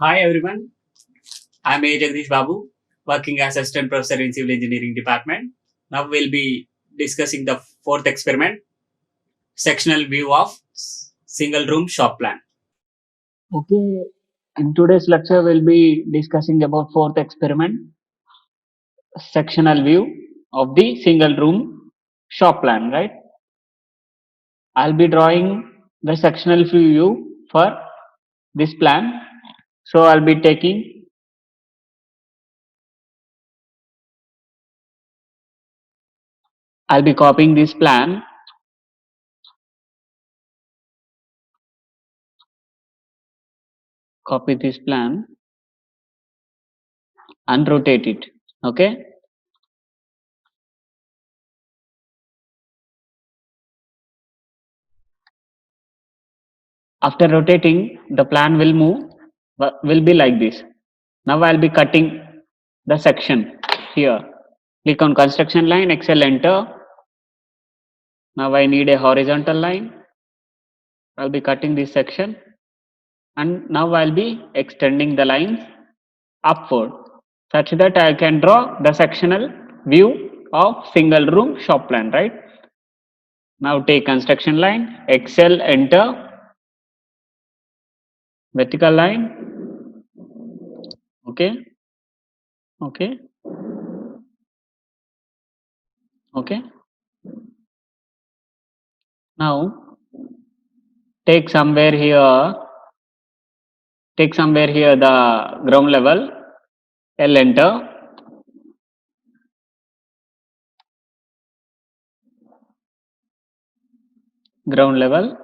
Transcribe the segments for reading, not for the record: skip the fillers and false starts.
Hi everyone, I'm A. Jagdish Babu, working as Assistant Professor in Civil Engineering Department. Now we'll be discussing the fourth experiment, sectional view of single room shop plan. Okay, in today's lecture we'll be discussing about fourth experiment, sectional view of the single room shop plan, right? I'll be drawing the sectional view for this plan. So I'll be copying this plan, copy this plan and rotate it. Okay. After rotating, the plan will move, will be like this. Now I'll be cutting the section here. Click on construction line, Excel enter. Now I need a horizontal line. I'll be cutting this section and now I'll be extending the lines upward such that I can draw the sectional view of single room shop plan, right? Now take construction line, Excel enter, vertical line, okay, okay, okay. Now take somewhere here the ground level, L enter, ground level,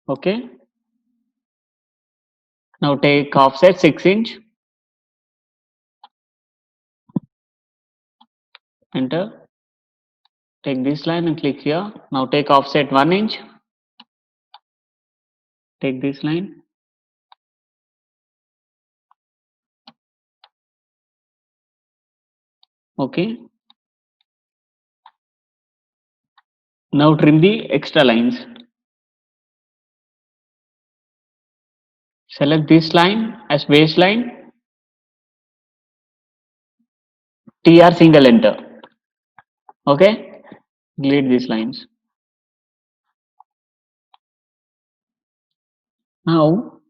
okay. Now take offset 6 inch, enter, take this line and click here. Now take offset 1 inch, take this line, okay. Now trim the extra lines. Select this line as baseline, TR single enter, okay. Delete these lines. Now,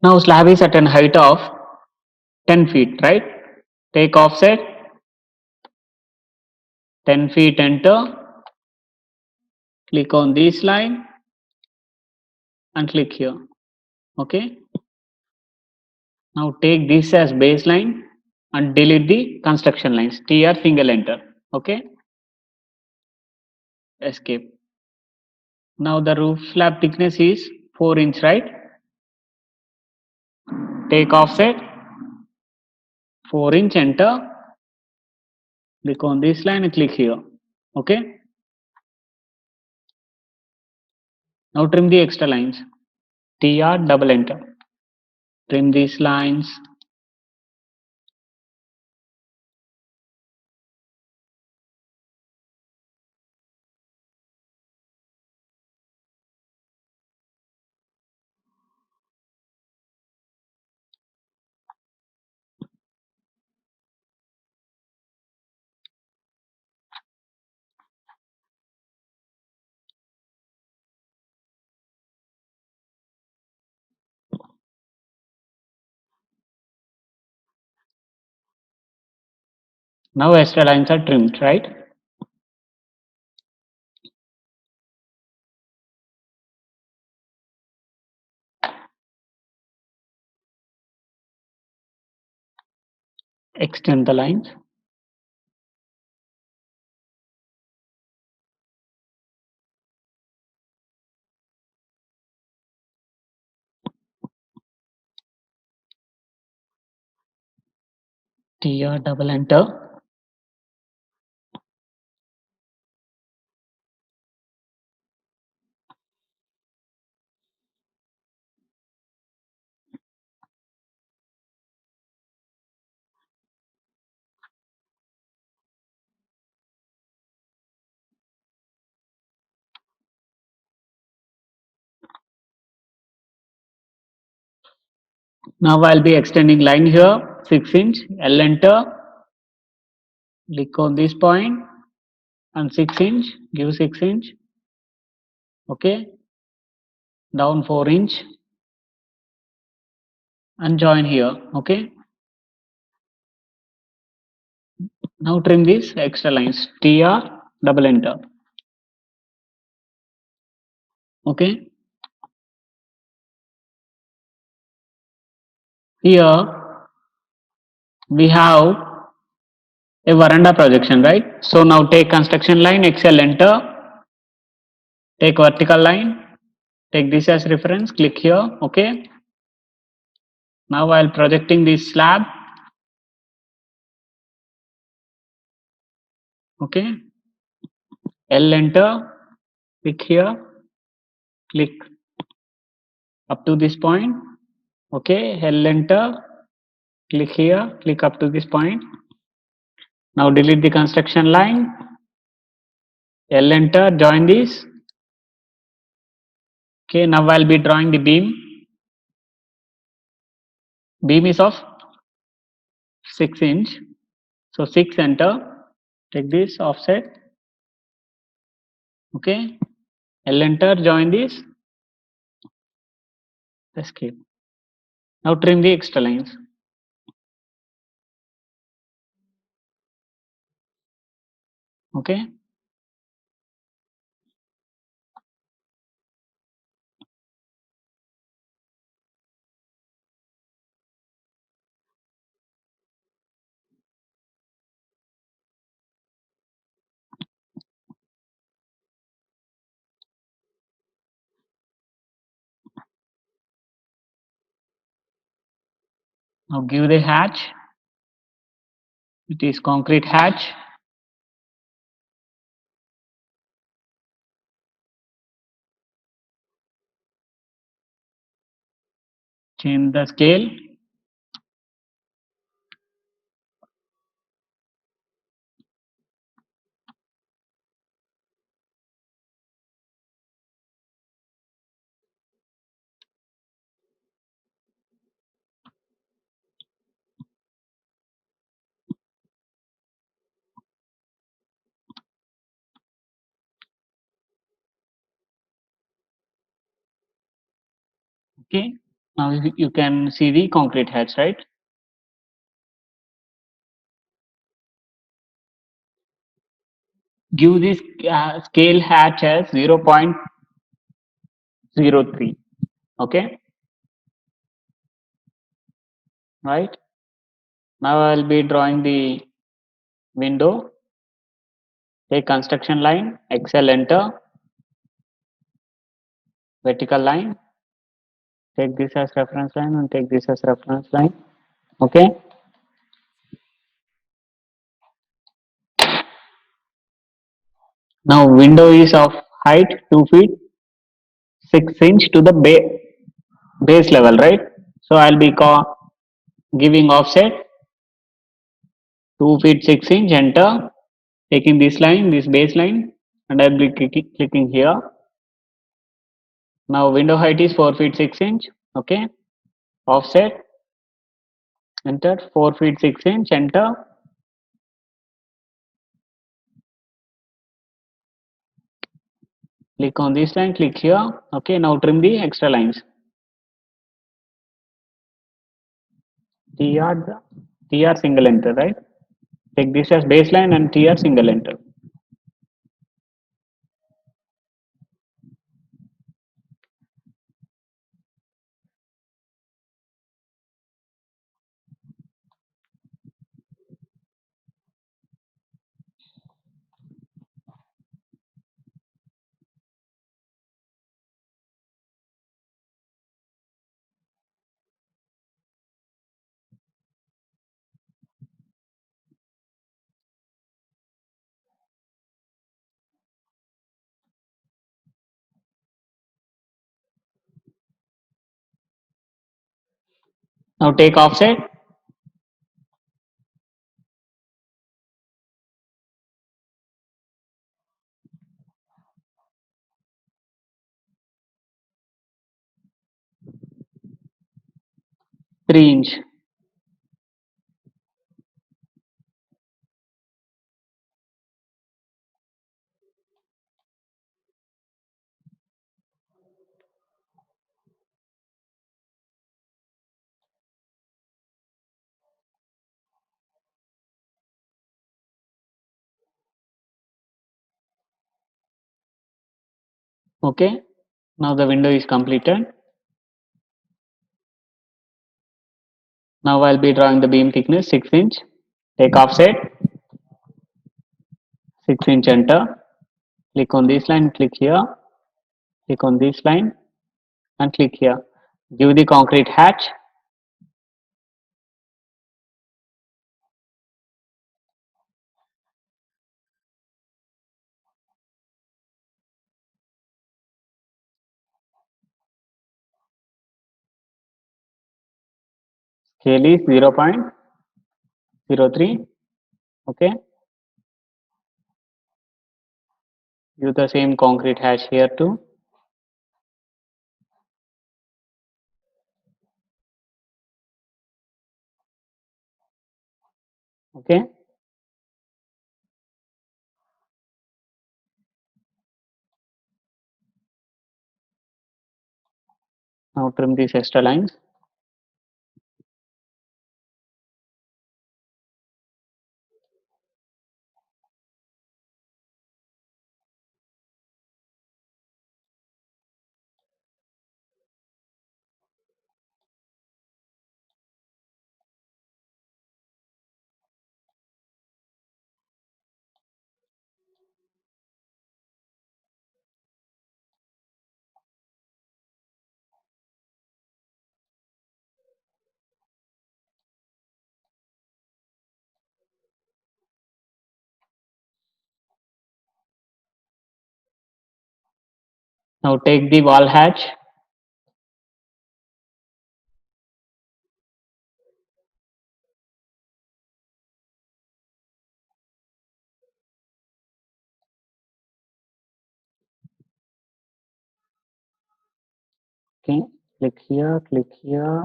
now slab is at an height of 10 feet, right? Take offset 10 feet, enter, click on this line and click here, okay. Now take this as baseline and delete the construction lines, TR single enter, okay. Escape. Now the roof slab thickness is 4 inch, right? Take offset 4 inch, enter, click on this line and click here, okay. Now trim the extra lines, TR double enter, trim these lines. Now extra lines are trimmed, right? Extend the lines. TR double enter. Now I'll be extending line here, 6 inch, L enter, click on this point and 6 inch, give 6 inch, okay, down 4 inch and join here, okay. Now trim these extra lines, TR, double enter, okay. Here we have a veranda projection, right? So now take construction line, Excel enter, take vertical line, take this as reference, click here, okay. Now while projecting this slab, okay, L enter, click here, click up to this point, okay, L enter, click here, click up to this point. Now delete the construction line, L enter, join this, okay. Now I'll be drawing the beam. Beam is of 6 inch, so 6 enter, take this offset, okay, L enter, join this, escape. Now trim the extra lines, okay. Now give the hatch, it is concrete hatch, change the scale, okay. Now you can see the concrete hatch, right? Give this scale hatch as 0.03, okay, right. Now I'll be drawing the window, take construction line, Excel enter, vertical line, take this as reference line and take this as reference line, okay. Now window is of height 2 feet 6 inch to the base level, right. So I'll be giving offset 2 feet 6 inch, enter, taking this line, this base line, and I'll be clicking here. Now window height is 4 feet 6 inch, okay, offset, enter, 4 feet 6 inch, enter, click on this line, click here, okay. Now trim the extra lines, TR, TR single enter, right. Take this as baseline and TR single enter. Now take offset, 3 inch. Okay. Now the window is completed. Now I'll be drawing the beam thickness 6 inch. Take offset 6 inch, enter. Click on this line, click here. Click on this line and click here. Give the concrete hatch. Scale is 0.03. Okay. Use the same concrete hatch here too. Okay. Now trim these extra lines. Now take the wall hatch. Okay. Click here,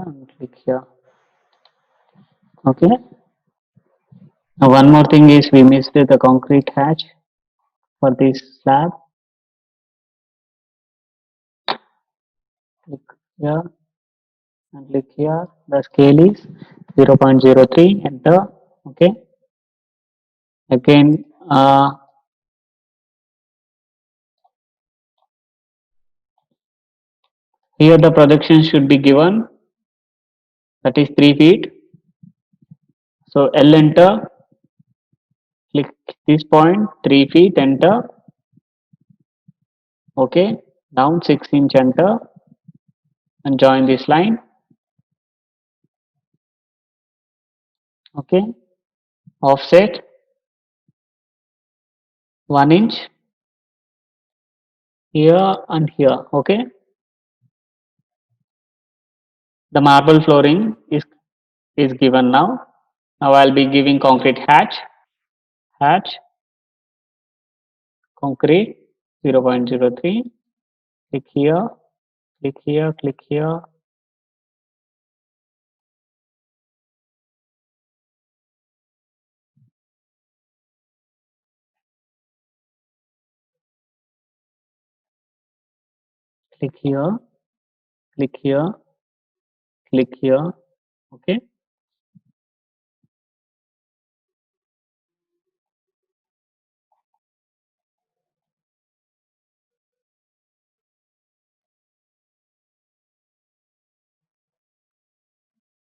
and click here. Okay. Now one more thing is we missed the concrete hatch for this slab. Click here and click here. The scale is 0.03. Enter. Okay. Again, here the projection should be given, that is 3 feet. So L, enter. Click this point 3 feet, enter. Okay. Down 6 inch, enter, and join this line. Okay. Offset 1 inch here and here. Okay. The marble flooring is given now. Now I'll be giving concrete hatch, concrete 0.03. Click here, click here, click here. Click here, click here, click here. Okay.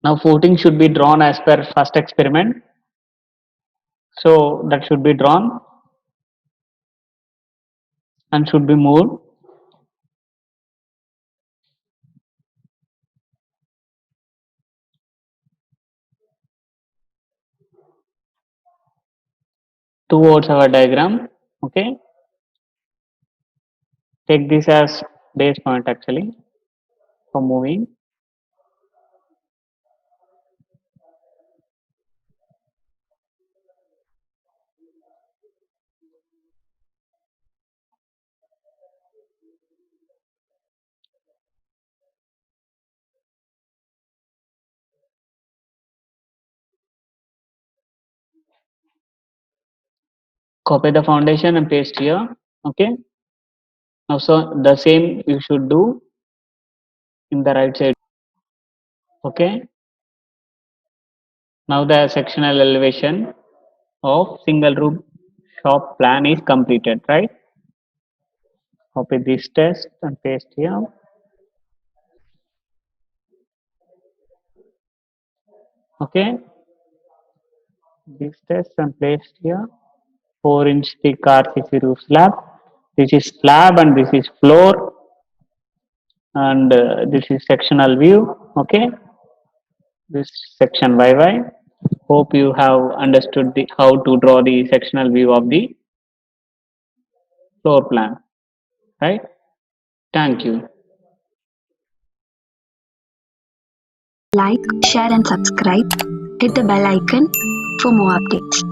Now footing should be drawn as per first experiment. So that should be drawn and should be moved. Towards our diagram. Okay. Take this as base point actually for moving. Copy the foundation and paste here. Okay. Now, so the same you should do in the right side. Okay. Now the sectional elevation of single room shop plan is completed, right? Copy this text and paste here. Okay. This text and paste here. 4-inch thick RCC roof slab. This is slab and this is floor, and this is sectional view. Okay, this section YY. Hope you have understood how to draw the sectional view of the floor plan, right? Thank you. Like, share, and subscribe. Hit the bell icon for more updates.